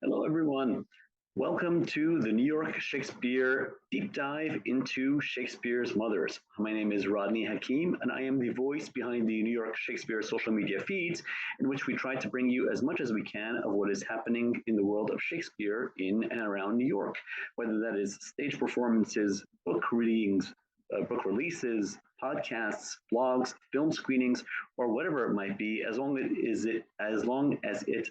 Hello, everyone. Welcome to the New York Shakespeare deep dive into Shakespeare's mothers. My name is Rodney Hakim, and I am the voice behind the New York Shakespeare social media feeds, in which we try to bring you as much as we can of what is happening in the world of Shakespeare in and around New York, whether that is stage performances, book readings, book releases, podcasts, blogs, film screenings, or whatever it might be, as long as it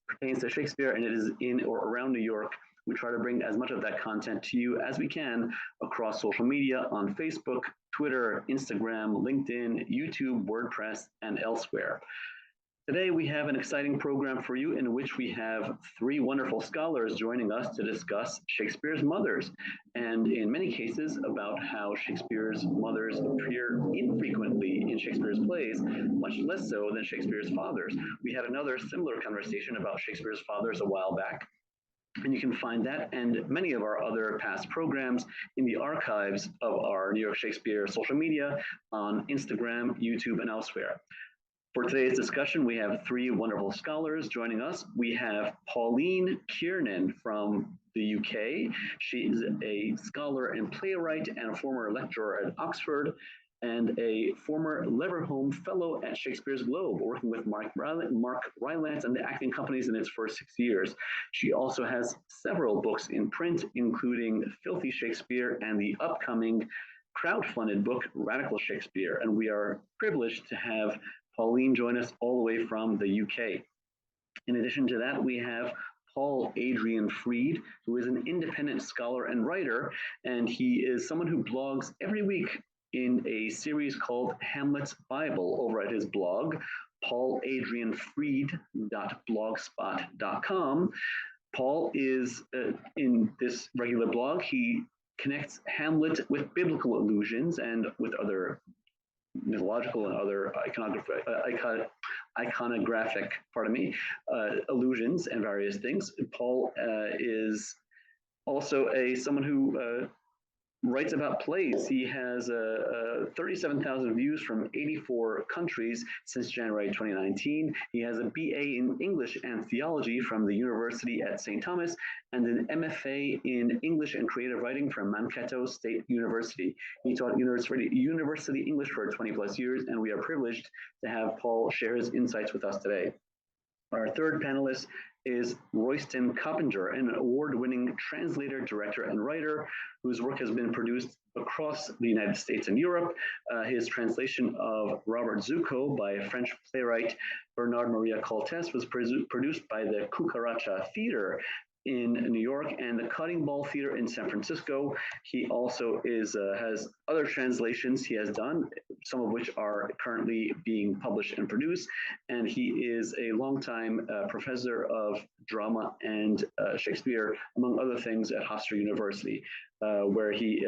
pertains to Shakespeare and it is in or around New York. We try to bring as much of that content to you as we can across social media on Facebook, Twitter, Instagram, LinkedIn, YouTube, WordPress, and elsewhere. Today, we have an exciting program for you in which we have three wonderful scholars joining us to discuss Shakespeare's mothers, and in many cases about how Shakespeare's mothers appear infrequently in Shakespeare's plays, much less so than Shakespeare's fathers. We had another similar conversation about Shakespeare's fathers a while back, and you can find that and many of our other past programs in the archives of our New York Shakespeare social media on Instagram, YouTube, and elsewhere. For today's discussion, we have three wonderful scholars joining us. We have Pauline Kiernan from the UK. She is a scholar and playwright and a former lecturer at Oxford and a former Leverhulme Fellow at Shakespeare's Globe, working with Mark Rylance and the acting companies in its first 6 years. She also has several books in print, including Filthy Shakespeare and the upcoming crowdfunded book, Radical Shakespeare. And we are privileged to have Pauline join us all the way from the UK. In addition to that, we have Paul Adrian Fried, who is an independent scholar and writer, and he is someone who blogs every week in a series called Hamlet's Bible over at his blog, pauladrianfried.blogspot.com. Paul is in this regular blog, he connects Hamlet with biblical allusions and with other mythological and other iconographic, allusions and various things. Paul is also someone who writes about plays. He has 37,000 views from 84 countries since January 2019. He has a BA in English and Theology from the University at St. Thomas and an MFA in English and Creative Writing from Mankato State University. He taught university English for 20 plus years, and we are privileged to have Paul share his insights with us today. Our third panelist is Royston Coppinger, an award-winning translator, director, and writer whose work has been produced across the United States and Europe. His translation of Robert Zucco by French playwright Bernard Maria Coltès was produced by the Cucaracha Theater in New York and the Cutting Ball Theater in San Francisco. He also has other translations he has done, some of which are currently being published and produced. And he is a longtime professor of drama and Shakespeare, among other things, at Hofstra University, where he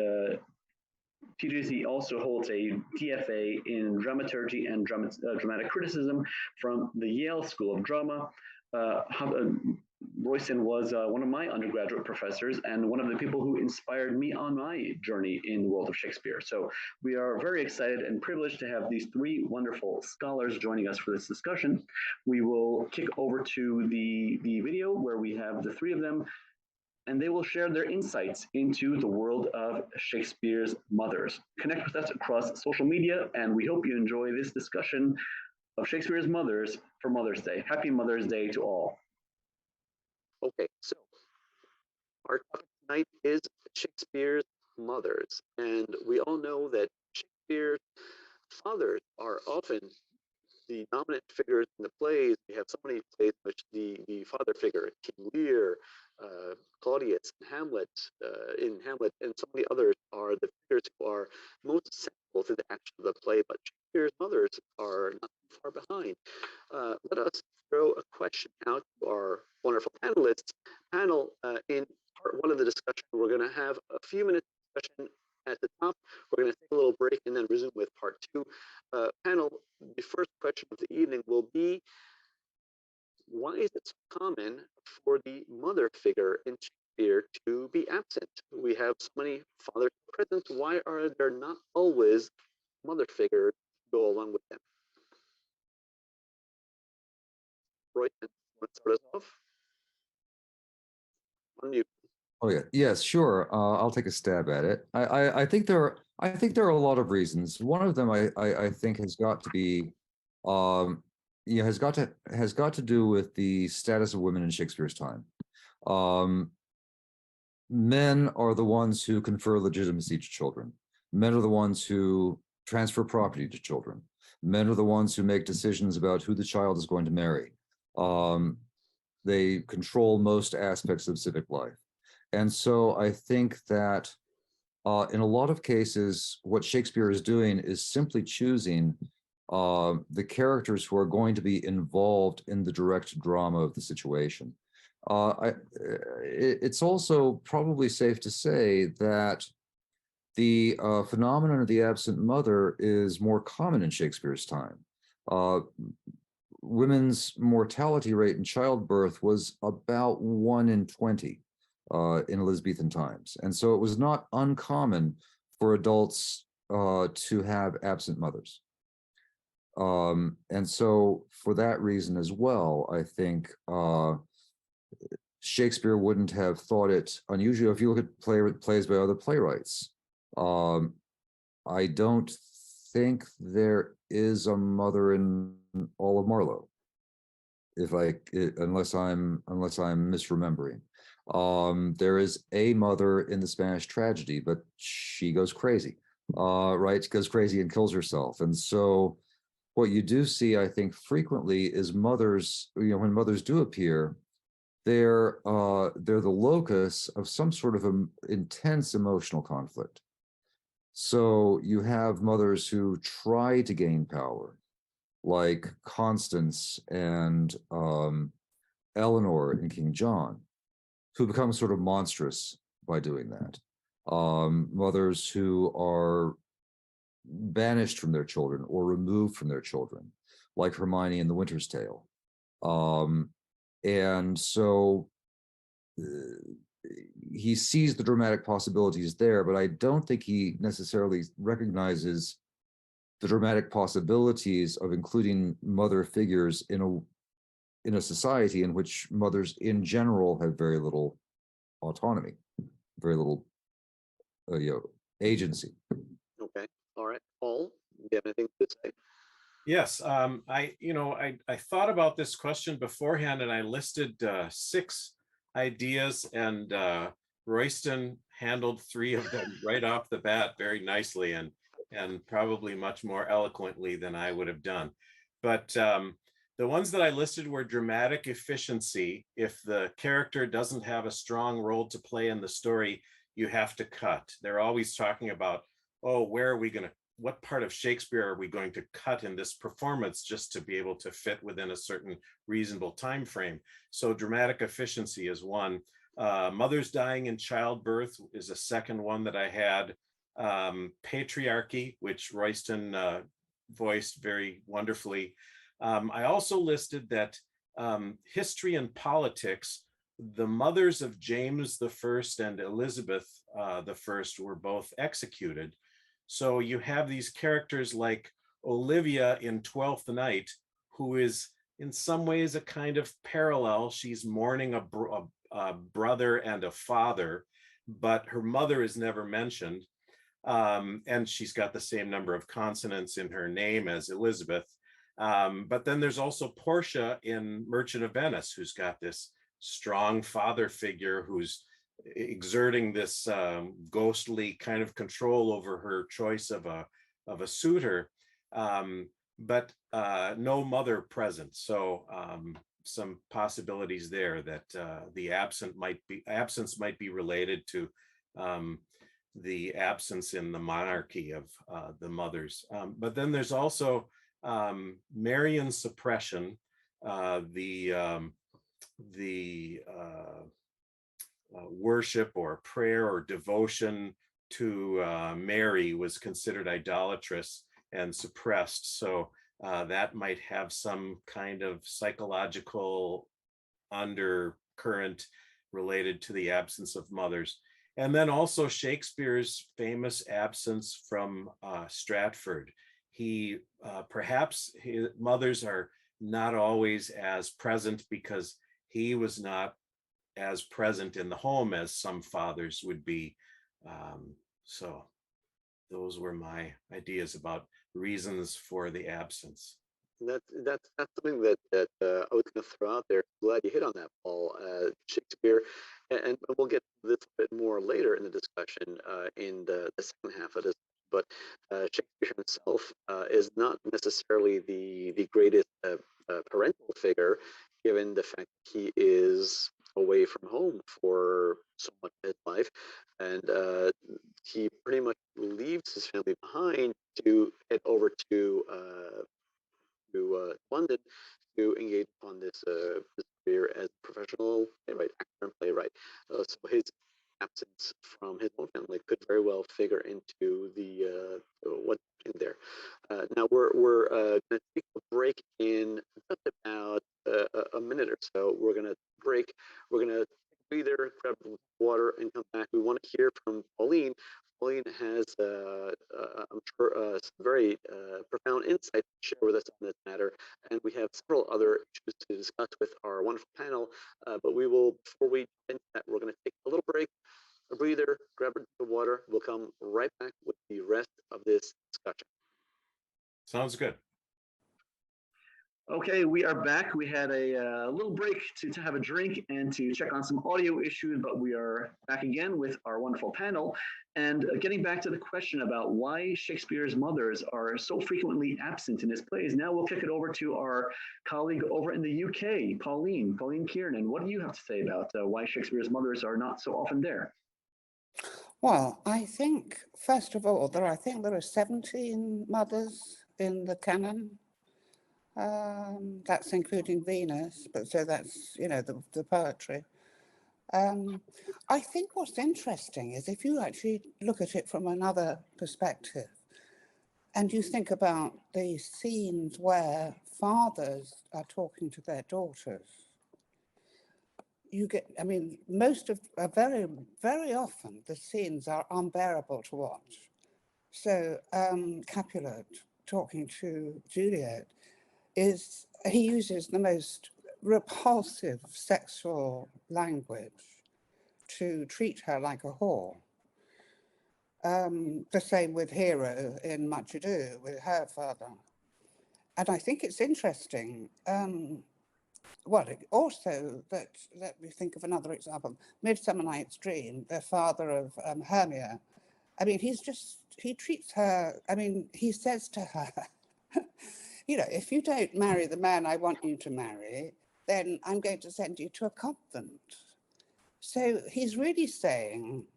teaches. He also holds a DFA in dramaturgy and dramatic criticism from the Yale School of Drama. Royston was one of my undergraduate professors and one of the people who inspired me on my journey in the world of Shakespeare. So we are very excited and privileged to have these three wonderful scholars joining us for this discussion. We will kick over to the video where we have the three of them, and they will share their insights into the world of Shakespeare's mothers. Connect with us across social media, and we hope you enjoy this discussion of Shakespeare's mothers for Mother's Day. Happy Mother's Day to all. Okay, so our topic tonight is Shakespeare's mothers, and we all know that Shakespeare's fathers are often the dominant figures in the plays. We have so many plays in which the father figure, King Lear, Claudius, Hamlet, in Hamlet, and so many others are the figures who are most central to the action of the play, but Shakespeare's mothers are not too far behind. Let us throw a question out to our wonderful panelists. Panel, in part one of the discussion, we're going to have a few minutes discussion at the top. We're going to take a little break and then resume with part two. Panel, the first question of the evening will be, why is it so common for the mother figure in Shakespeare to be absent? We have so many fathers present. Why are there not always mother figures to go along with them? Roy, want to start us off? On you. Oh yeah, yes, sure. I'll take a stab at it. I think there are a lot of reasons. One of them I think has got to be, um, has got to do with the status of women in Shakespeare's time. Um, Men are the ones who confer legitimacy to children. Men are the ones who transfer property to children. Men are the ones who make decisions about who the child is going to marry. They control most aspects of civic life. And so I think that in a lot of cases, what Shakespeare is doing is simply choosing the characters who are going to be involved in the direct drama of the situation. It's also probably safe to say that the phenomenon of the absent mother is more common in Shakespeare's time. Women's mortality rate in childbirth was about 1 in 20 in Elizabethan times. And so it was not uncommon for adults to have absent mothers. And so for that reason as well, I think Shakespeare wouldn't have thought it unusual. If you look at plays by other playwrights, I don't think there is a mother in all of Marlowe, unless I'm misremembering. There is a mother in the Spanish tragedy, but she goes crazy, right? She goes crazy and kills herself. And so what you do see, I think, frequently is mothers, when mothers do appear, they're the locus of some sort of intense emotional conflict. So you have mothers who try to gain power, like Constance and Eleanor in King John, who become sort of monstrous by doing that. Mothers who are banished from their children or removed from their children, like Hermione in The Winter's Tale. And so he sees the dramatic possibilities there, but I don't think he necessarily recognizes the dramatic possibilities of including mother figures in a society in which mothers in general have very little autonomy, very little agency. Okay. All right. Paul, do you have anything to say? Yes, I thought about this question beforehand, and I listed 6 ideas, and Royston handled 3 of them right off the bat very nicely, and probably much more eloquently than I would have done. But the ones that I listed were dramatic efficiency. If the character doesn't have a strong role to play in the story, you have to cut. They're always talking about, oh, where are we going to, what part of Shakespeare are we going to cut in this performance just to be able to fit within a certain reasonable time frame? So dramatic efficiency is one. Mothers dying in childbirth is a second one that I had. Patriarchy, which Royston voiced very wonderfully. I also listed that history and politics, the mothers of James I and Elizabeth I were both executed. So you have these characters like Olivia in Twelfth Night, who is in some ways a kind of parallel. She's mourning a brother and a father, but her mother is never mentioned. And she's got the same number of consonants in her name as Elizabeth. But then there's also Portia in Merchant of Venice, who's got this strong father figure who's exerting this ghostly kind of control over her choice of a suitor, but no mother present. So some possibilities there that the absence might be related to the absence in the monarchy of the mothers. But then there's also Marian suppression, the worship or prayer or devotion to Mary was considered idolatrous and suppressed. So that might have some kind of psychological undercurrent related to the absence of mothers. And then also Shakespeare's famous absence from Stratford. He perhaps his mothers are not always as present because he was not as present in the home as some fathers would be. So those were my ideas about reasons for the absence. That's something that I was going to throw out there. Glad you hit on that, Paul. Shakespeare, and we'll get this a bit more later in the discussion in the second half of this. But Shakespeare himself is not necessarily the greatest parental figure, given the fact that he is away from home for so much of his life, and he pretty much leaves his family behind to head over to London to engage upon this career as a professional playwright, actor and playwright. So his absence from his own family could very well figure into the what's in there. Now we're going to take a break in just about a minute or so. We're going to break. We're going to breather, grab water, and come back. We want to hear from Pauline. Pauline has, I'm sure, some very profound insight to share with us on this matter, and we have several other issues to discuss with our wonderful panel. But we will, before we get into that, we're going to take a little break, a breather, grab a drink of water. We'll come right back with the rest of this discussion. Sounds good. Okay, we are back. We had a little break to have a drink and to check on some audio issues, but we are back again with our wonderful panel. And getting back to the question about why Shakespeare's mothers are so frequently absent in his plays, now we'll kick it over to our colleague over in the UK, Pauline Kiernan. What do you have to say about why Shakespeare's mothers are not so often there? Well, I think, first of all, there are 17 mothers in the canon. That's including Venus, but so that's, you know, the poetry. I think what's interesting is if you actually look at it from another perspective and you think about the scenes where fathers are talking to their daughters, you get, I mean, very, very often the scenes are unbearable to watch. So Capulet talking to Juliet, he uses the most repulsive sexual language to treat her like a whore. The same with Hero in Much Ado with her father. And I think it's interesting, also that, let me think of another example, Midsummer Night's Dream, the father of Hermia. I mean, he treats her, I mean, he says to her, you know, if you don't marry the man I want you to marry, then I'm going to send you to a convent. So he's really saying,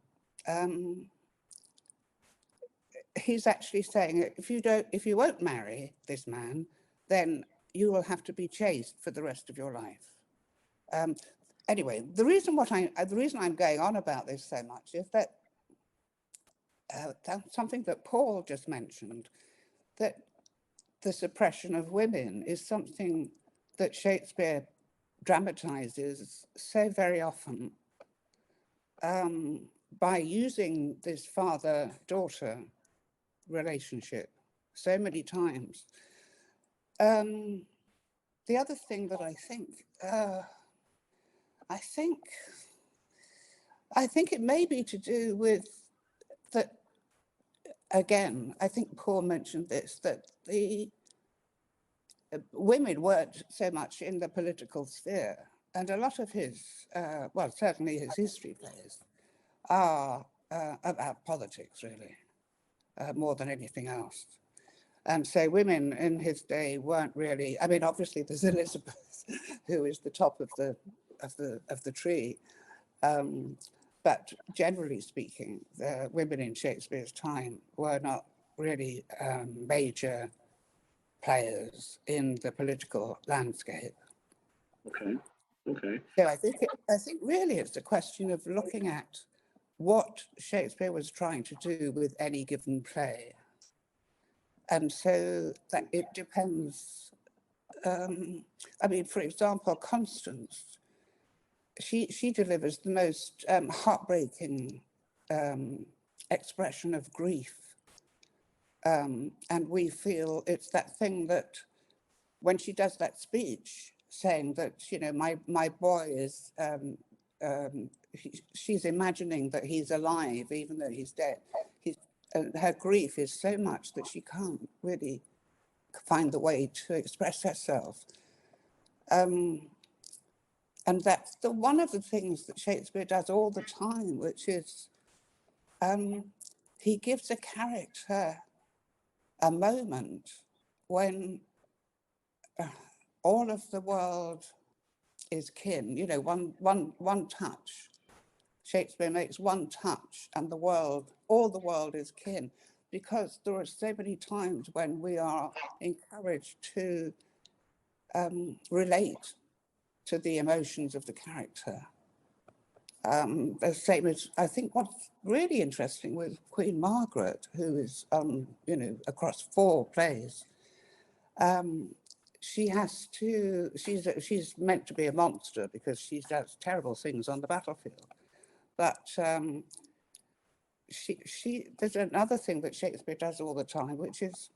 he's actually saying, if you won't marry this man, then you will have to be chaste for the rest of your life. Anyway, the reason I'm going on about this so much is that that's something that Paul just mentioned, that the suppression of women is something that Shakespeare dramatizes so very often by using this father-daughter relationship so many times. The other thing that I think it may be to do with that. Again, I think Paul mentioned this, that the women weren't so much in the political sphere, and a lot of his, well, certainly his history plays are about politics, really, more than anything else. And so women in his day weren't really, I mean, obviously there's Elizabeth, who is the top of the tree. But generally speaking, the women in Shakespeare's time were not really major players in the political landscape. Okay. So I think really it's a question of looking at what Shakespeare was trying to do with any given play. And so that it depends. I mean, for example, Constance, she delivers the most heartbreaking expression of grief. And we feel it's that thing that when she does that speech saying that, you know, my boy is she's imagining that he's alive, even though he's dead. Her grief is so much that she can't really find the way to express herself. And that's one of the things that Shakespeare does all the time, which is he gives a character a moment when all of the world is kin, you know, one touch. Shakespeare makes one touch and all the world is kin, because there are so many times when we are encouraged to relate to the emotions of the character. The same as, I think what's really interesting with Queen Margaret, who is, you know, across 4 plays, she's meant to be a monster because she does terrible things on the battlefield. But there's another thing that Shakespeare does all the time, which is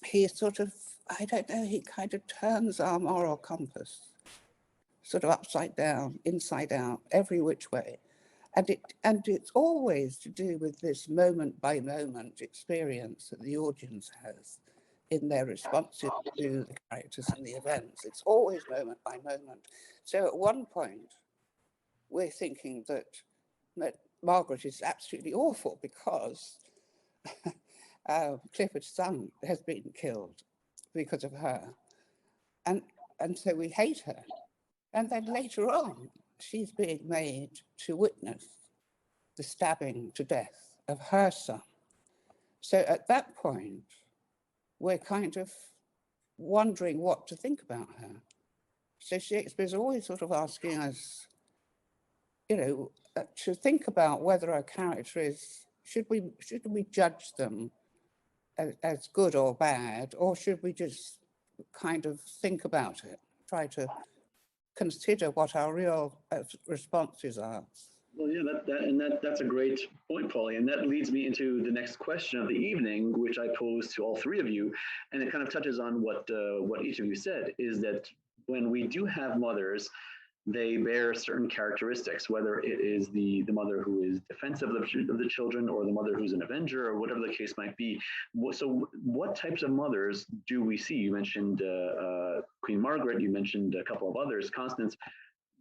he sort of, I don't know, he kind of turns our moral compass sort of upside down, inside out, every which way. And it's always to do with this moment by moment experience that the audience has in their responses to the characters and the events. It's always moment by moment. So at one point, we're thinking that Margaret is absolutely awful because Clifford's son has been killed because of her. And so we hate her. And then later on, she's being made to witness the stabbing to death of her son. So at that point, we're kind of wondering what to think about her. So Shakespeare's always sort of asking us, you know, to think about whether a character is, should we judge them as good or bad, or should we just kind of think about it, try to consider what our real responses are. Well, yeah, that's a great point, Pauline. And that leads me into the next question of the evening, which I pose to all 3 of you, and it kind of touches on what each of you said, is that when we do have mothers, they bear certain characteristics, whether it is the mother who is defensive of the children, or the mother who's an avenger, or whatever the case might be. So what types of mothers do we see? You mentioned Queen Margaret, you mentioned a couple of others, Constance.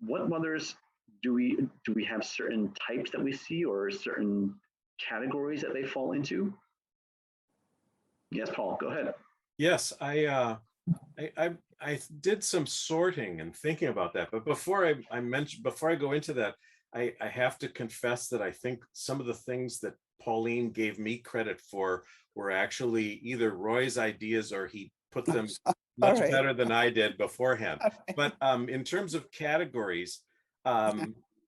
What mothers do we have certain types that we see, or certain categories that they fall into? Yes, Paul, go ahead. Yes, I did some sorting and thinking about that, but before I go into that, I have to confess that I think some of the things that Pauline gave me credit for were actually either Roy's ideas or he put them much better than I did beforehand. But in terms of categories,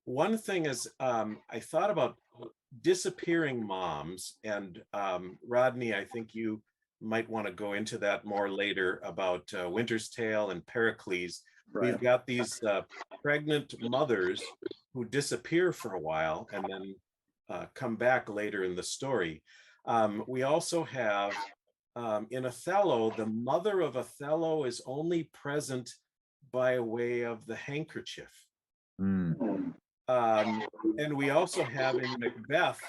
one thing is I thought about disappearing moms, and Rodney, I think you might want to go into that more later about Winter's Tale and Pericles. Right. We've got these pregnant mothers who disappear for a while and then come back later in the story. We also have in Othello, the mother of Othello is only present by way of the handkerchief. And we also have in Macbeth,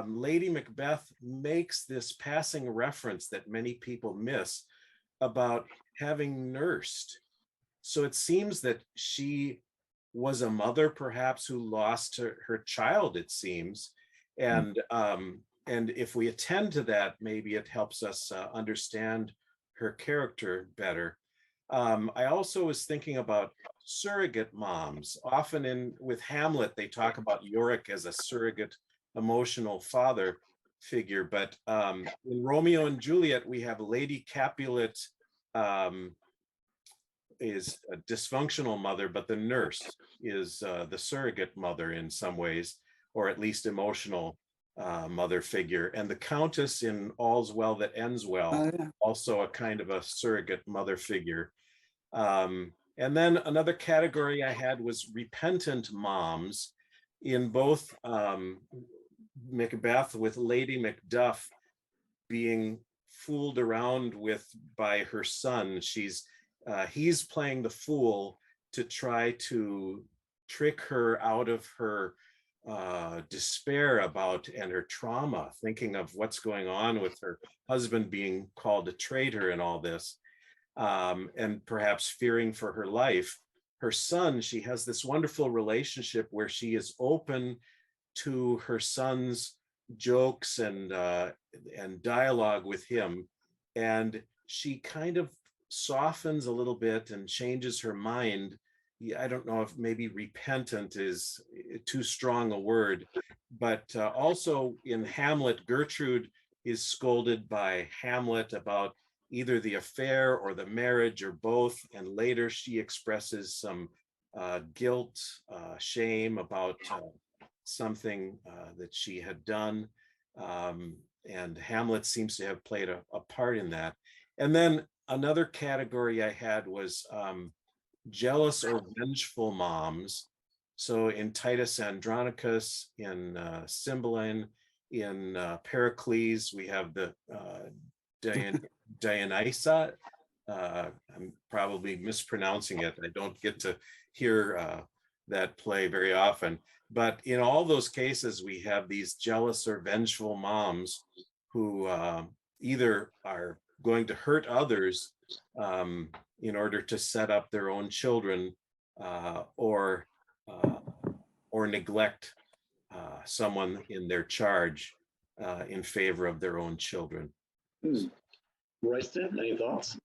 Lady Macbeth makes this passing reference that many people miss about having nursed. So it seems that she was a mother perhaps who lost her child, it seems. And if we attend to that, maybe it helps us understand her character better. I also was thinking about surrogate moms. Often with Hamlet, they talk about Yorick as a surrogate emotional father figure, but in Romeo and Juliet, we have Lady Capulet is a dysfunctional mother, but the nurse is the surrogate mother in some ways, or at least emotional mother figure. And the Countess in All's Well That Ends Well, also a kind of a surrogate mother figure. And then another category I had was repentant moms in both Macbeth, with Lady Macduff being fooled around by her son. He's playing the fool to try to trick her out of her despair about and her trauma, thinking of what's going on with her husband being called a traitor and all this, and perhaps fearing for her life. Her son, she has this wonderful relationship where she is open to her son's jokes and dialogue with him, and she kind of softens a little bit and changes her mind. Yeah, I don't know if maybe repentant is too strong a word, but also in Hamlet, Gertrude is scolded by Hamlet about either the affair or the marriage or both, and later she expresses some guilt, shame about something that she had done, and Hamlet seems to have played a part in that. And then another category I had was jealous or vengeful moms. So in Titus Andronicus, in Cymbeline, in Pericles, we have the Dionysa. I'm probably mispronouncing it. I don't get to hear that play very often. But in all those cases, we have these jealous or vengeful moms who either are going to hurt others in order to set up their own children, or neglect someone in their charge in favor of their own children. Royston, any thoughts?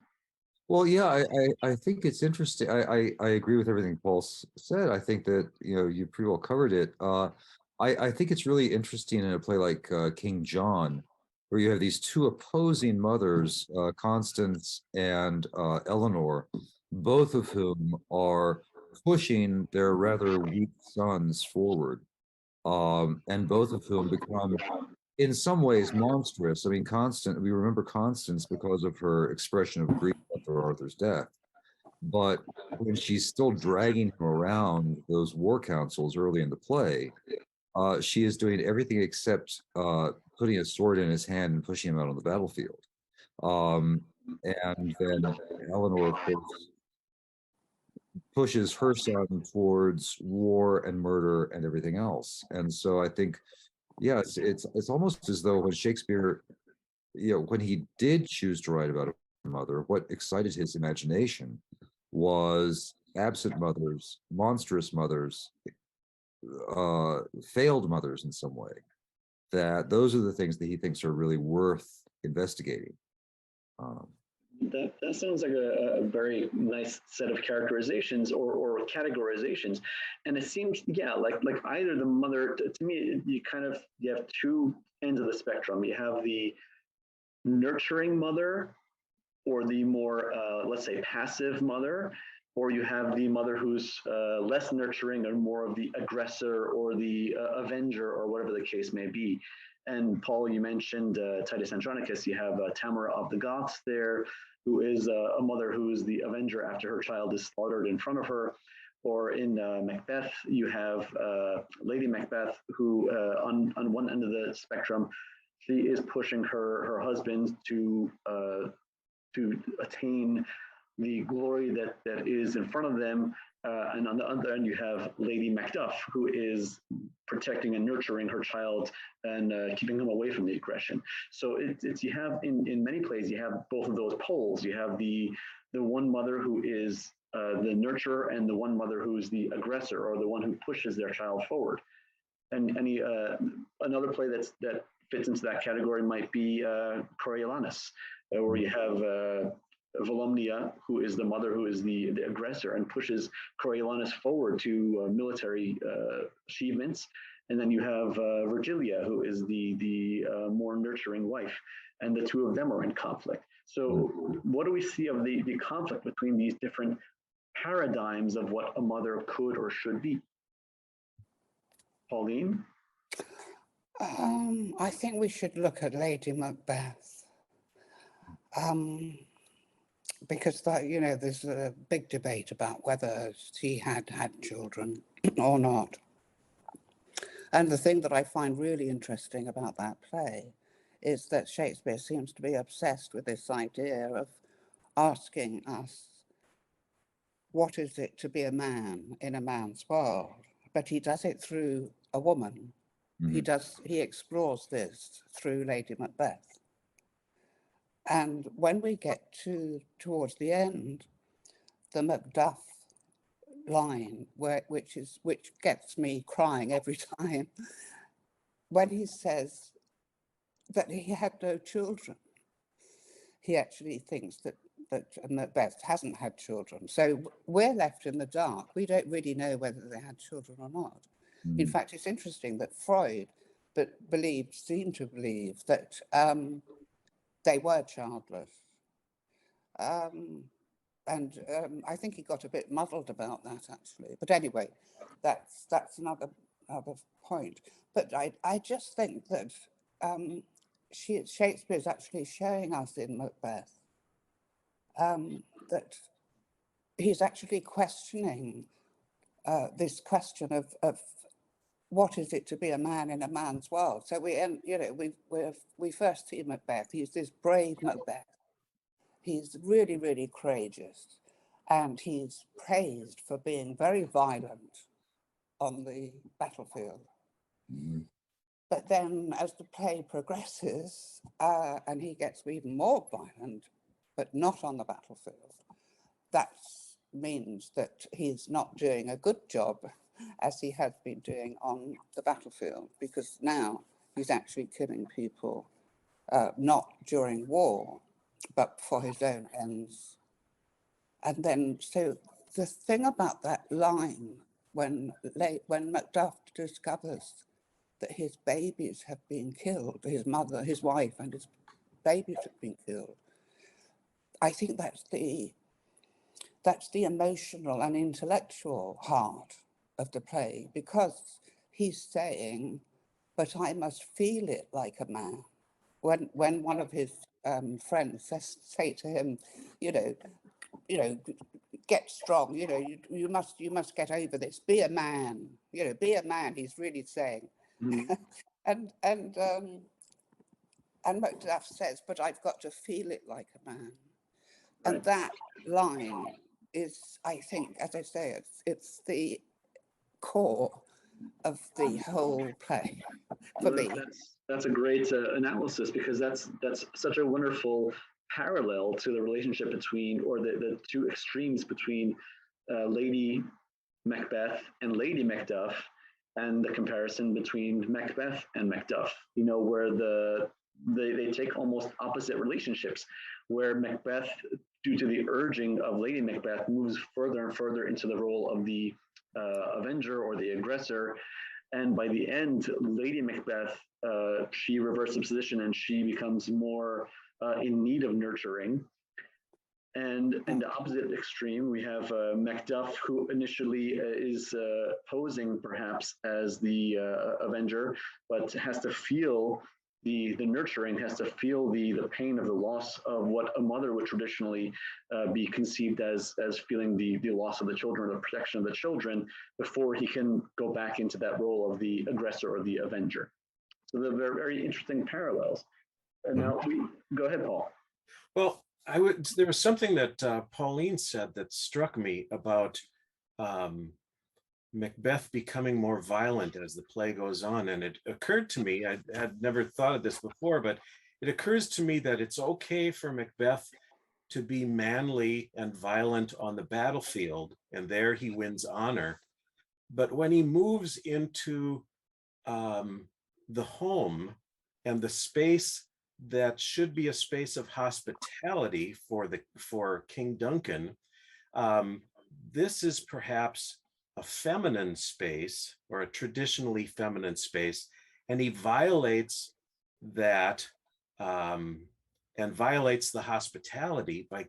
Well, yeah, I think it's interesting. I agree with everything Paul said. I think that, you know, you pretty well covered it. I think it's really interesting in a play like King John, where you have these two opposing mothers, Constance and Eleanor, both of whom are pushing their rather weak sons forward, and both of whom become, in some ways, monstrous. I mean, we remember Constance because of her expression of grief after Arthur's death. But when she's still dragging him around those war councils early in the play, she is doing everything except putting a sword in his hand and pushing him out on the battlefield. And then Eleanor, of course, pushes her son towards war and murder and everything else. And so I think, yeah, it's almost as though when Shakespeare, you know, when he did choose to write about a mother, what excited his imagination was absent mothers, monstrous mothers, failed mothers in some way. That those are the things that he thinks are really worth investigating. That sounds like a very nice set of characterizations or categorizations, and it seems, yeah, like either the mother, to me, you have two ends of the spectrum. You have the nurturing mother, or the more let's say passive mother, or you have the mother who's less nurturing and more of the aggressor or the avenger, or whatever the case may be. And Paul, you mentioned Titus Andronicus. You have Tamara of the Goths there, who is a mother who is the avenger after her child is slaughtered in front of her. Or in Macbeth, you have Lady Macbeth, who on one end of the spectrum, she is pushing her husband to attain the glory that is in front of them. And on the other end, you have Lady Macduff, who is protecting and nurturing her child and keeping him away from the aggression. So it's you have in many plays, you have both of those poles. You have the one mother who is the nurturer, and the one mother who is the aggressor, or the one who pushes their child forward. And another play that fits into that category might be Coriolanus, where you have Volumnia, who is the mother who is the aggressor and pushes Coriolanus forward to military achievements. And then you have Virgilia, who is the more nurturing wife, and the two of them are in conflict. So what do we see of the conflict between these different paradigms of what a mother could or should be? Pauline? I think we should look at Lady Macbeth. Because there's a big debate about whether she had children or not. And the thing that I find really interesting about that play is that Shakespeare seems to be obsessed with this idea of asking us what is it to be a man in a man's world, but he does it through a woman. He explores this through Lady Macbeth. And when we get towards the end, the Macduff line, which gets me crying every time, when he says that he had no children, he actually thinks that Macbeth hasn't had children. So we're left in the dark. We don't really know whether they had children or not. In fact, it's interesting that Freud seemed to believe that they were childless. And I think he got a bit muddled about that, actually. But anyway, that's another point. But I just think that Shakespeare is actually showing us in Macbeth that he's actually questioning this question of what is it to be a man in a man's world. So we first see Macbeth. He's this brave Macbeth. He's really, really courageous, and he's praised for being very violent on the battlefield. But then as the play progresses, and he gets even more violent, but not on the battlefield, that means that he's not doing a good job as he has been doing on the battlefield, because now he's actually killing people, not during war, but for his own ends. And then, so the thing about that line, when Macduff discovers that his babies have been killed, his mother, his wife, and his babies have been killed, I think that's the emotional and intellectual heart of the play, because he's saying, but I must feel it like a man. When one of his friends say to him, get strong, you must get over this, be a man, be a man, he's really saying. And Macduff says, but I've got to feel it like a man. And that line is, I think, as I say, it's the core of the whole play for me. That's a great analysis, because that's such a wonderful parallel to the relationship between, or the two extremes between Lady Macbeth and Lady Macduff, and the comparison between Macbeth and Macduff, where they take almost opposite relationships, where Macbeth, due to the urging of Lady Macbeth, moves further and further into the role of the avenger or the aggressor. And by the end, Lady Macbeth, she reverses position and she becomes more in need of nurturing. And in the opposite extreme, we have Macduff, who initially is posing perhaps as the avenger, but has to feel the nurturing, has to feel the pain of the loss of what a mother would traditionally be conceived as feeling the loss of the children, the protection of the children, before he can go back into that role of the aggressor or the avenger. So they're very, very interesting parallels. And now go ahead, Paul. Well, there was something that Pauline said that struck me about Macbeth becoming more violent as the play goes on. And it occurred to me, I had never thought of this before, but it occurs to me that it's okay for Macbeth to be manly and violent on the battlefield, and there he wins honor. But when he moves into the home and the space that should be a space of hospitality for King Duncan, this is perhaps a feminine space, or a traditionally feminine space, and he violates that and violates the hospitality by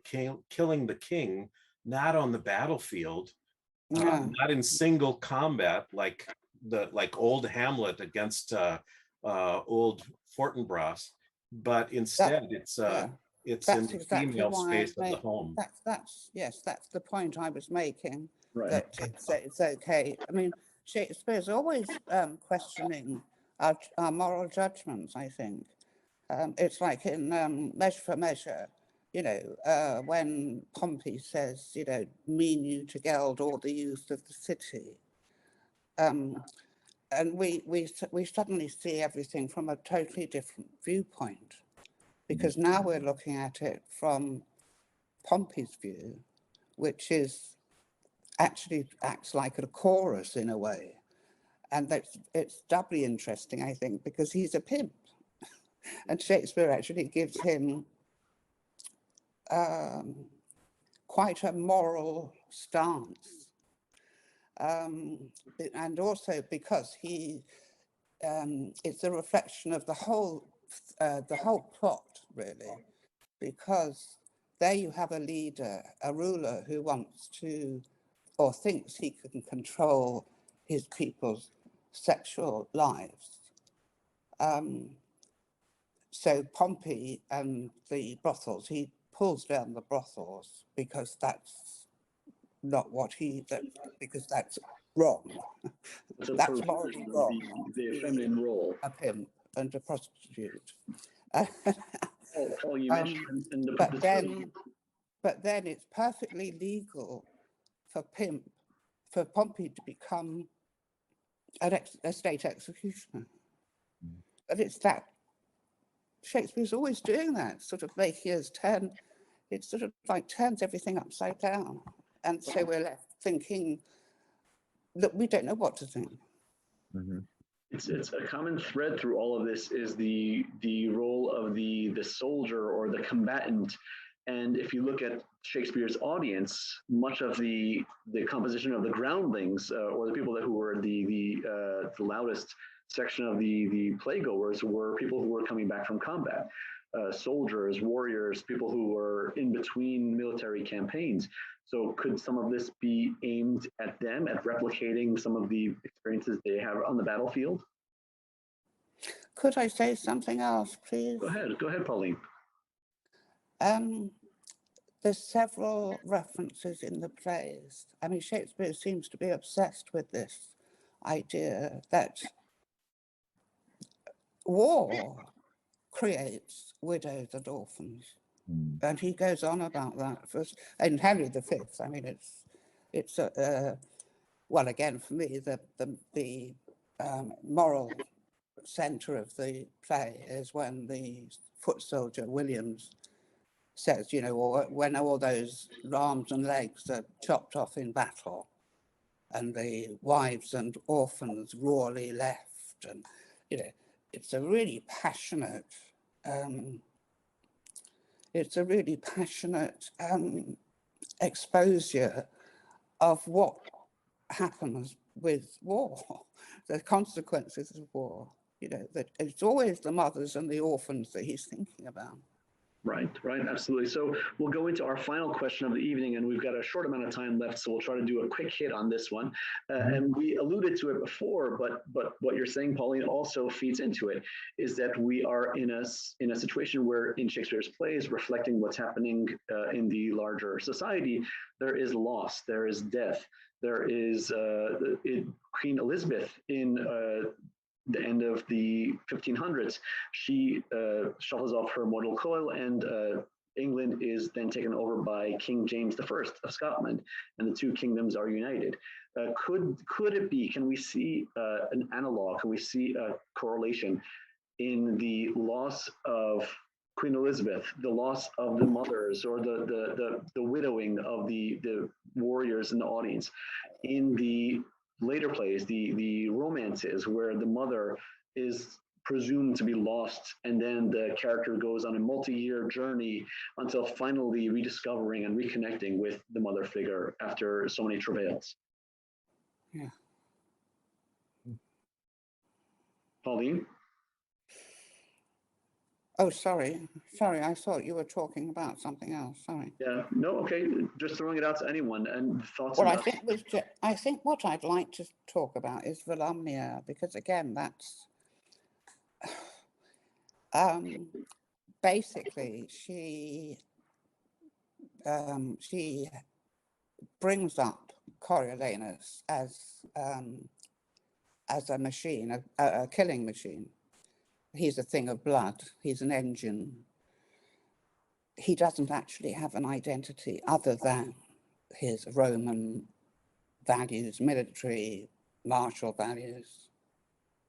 killing the king, not on the battlefield, not in single combat like old Hamlet against old Fortinbras, but instead it's in the female space of the home. That's the point I was making. Right. That it's okay. I mean, Shakespeare's always questioning our moral judgments, I think. It's like in Measure for Measure, when Pompey says, mean you to geld all the youth of the city. And we suddenly see everything from a totally different viewpoint, because now we're looking at it from Pompey's view, which is actually acts like a chorus in a way. And it's doubly interesting, I think, because he's a pimp. And Shakespeare actually gives him quite a moral stance. And also because it's a reflection of the whole plot, really, because there you have a leader, a ruler who wants to, or thinks he can control his people's sexual lives. So Pompey and the brothels, he pulls down the brothels because that's not what because that's wrong. So That's morally wrong. The feminine role. A pimp and a prostitute. Paul, you mentioned but then it's perfectly legal for Pompey to become a state executioner. But it's that Shakespeare's always doing that, sort of making us it sort of like turns everything upside down. And so we're left thinking that we don't know what to think. Mhm. It's a common thread through all of this is the role of the soldier or the combatant. And if you look at Shakespeare's audience, much of the composition of the groundlings or the people who were the loudest section of the playgoers were people who were coming back from combat, soldiers, warriors, people who were in between military campaigns. So could some of this be aimed at them, at replicating some of the experiences they have on the battlefield? Could I say something else, please? Go ahead, Pauline. There's several references in the plays. I mean, Shakespeare seems to be obsessed with this idea that war creates widows and orphans. And he goes on about that first. And Henry V, I mean, it's well, again, for me, the moral center of the play is when the foot soldier Williams says, when all those arms and legs are chopped off in battle and the wives and orphans rawly left, and it's a really passionate exposure of what happens with war, the consequences of war. That it's always the mothers and the orphans that he's thinking about. Right, absolutely. So we'll go into our final question of the evening, and we've got a short amount of time left, so we'll try to do a quick hit on this one. And we alluded to it before, but what you're saying, Pauline, also feeds into it, is that we are in a situation where in Shakespeare's plays, reflecting what's happening in the larger society, there is loss, there is death, there is Queen Elizabeth in the end of the 1500s, she shuffles off her mortal coil, and England is then taken over by King James I of Scotland, and the two kingdoms are united. Could it be? Can we see an analog? Can we see a correlation in the loss of Queen Elizabeth, the loss of the mothers, or the widowing of the warriors in the audience, in the later plays, the romances where the mother is presumed to be lost, and then the character goes on a multi-year journey until finally rediscovering and reconnecting with the mother figure after so many travails? Yeah. Pauline? Oh, sorry. I thought you were talking about something else. Sorry. Yeah, no, okay. Just throwing it out to anyone and thoughts Well, about I think what I'd like to talk about is Volumnia, because again, that's basically she brings up Coriolanus as a machine, a killing machine. He's a thing of blood. He's an engine. he doesn't actually have an identity other than his Roman values, military, martial values.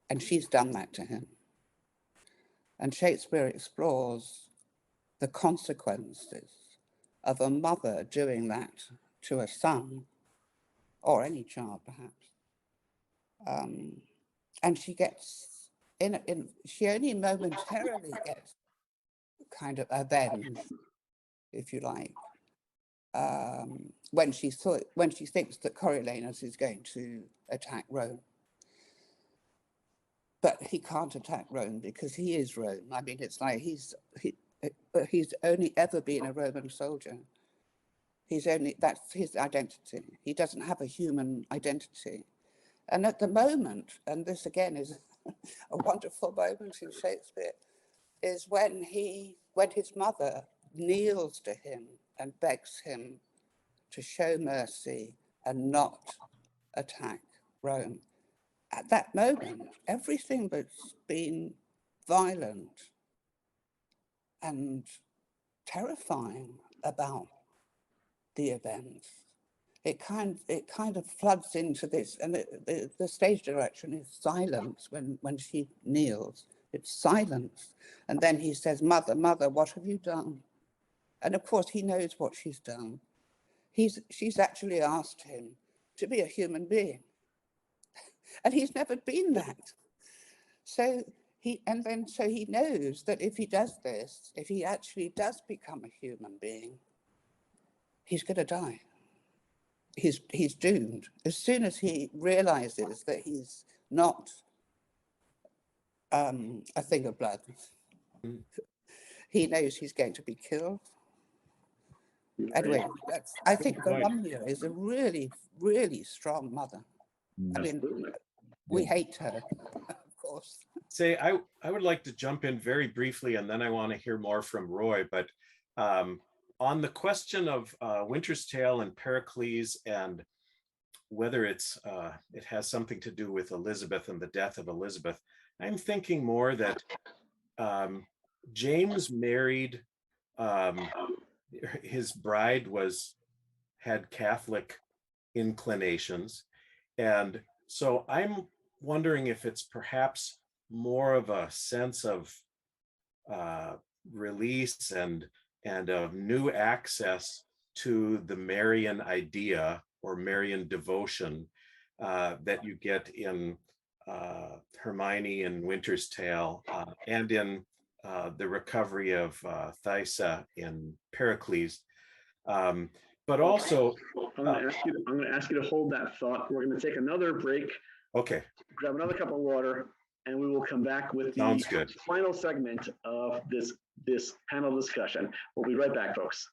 And she's done that to him. And Shakespeare explores the consequences of a mother doing that to a son, or any child perhaps. And she gets, she only momentarily gets kind of avenged, if you like, when she thinks that Coriolanus is going to attack Rome. But he can't attack Rome because he is Rome. I mean, it's like he's only ever been a Roman soldier. That's his identity. He doesn't have a human identity. And at the moment, and this again is a wonderful moment in Shakespeare, is when his mother kneels to him and begs him to show mercy and not attack Rome. At that moment, everything that's been violent and terrifying about the events, it kind of floods into this, and the stage direction is silence when she kneels. It's silence, and then he says, "Mother, mother, what have you done?" And of course, he knows what she's done. She's actually asked him to be a human being, and he's never been that. So he knows that if he does this, if he actually does become a human being, he's going to die. He's doomed. As soon as he realizes that he's not a thing of blood, he knows he's going to be killed. Anyway, I think Volumnia is a really, really strong mother. I mean, we hate her, of course. Say, I would like to jump in very briefly, and then I want to hear more from Roy. But on the question of Winter's Tale and Pericles, and whether it has something to do with Elizabeth and the death of Elizabeth, I'm thinking more that James married, his bride had Catholic inclinations. And so I'm wondering if it's perhaps more of a sense of release and of new access to the Marian idea or Marian devotion that you get in Hermione in Winter's Tale and in the recovery of Thysa in Pericles. But also, I'm going to ask you to hold that thought. We're going to take another break. Okay. Grab another cup of water, and we will come back with the final segment of this panel discussion. We'll be right back, folks.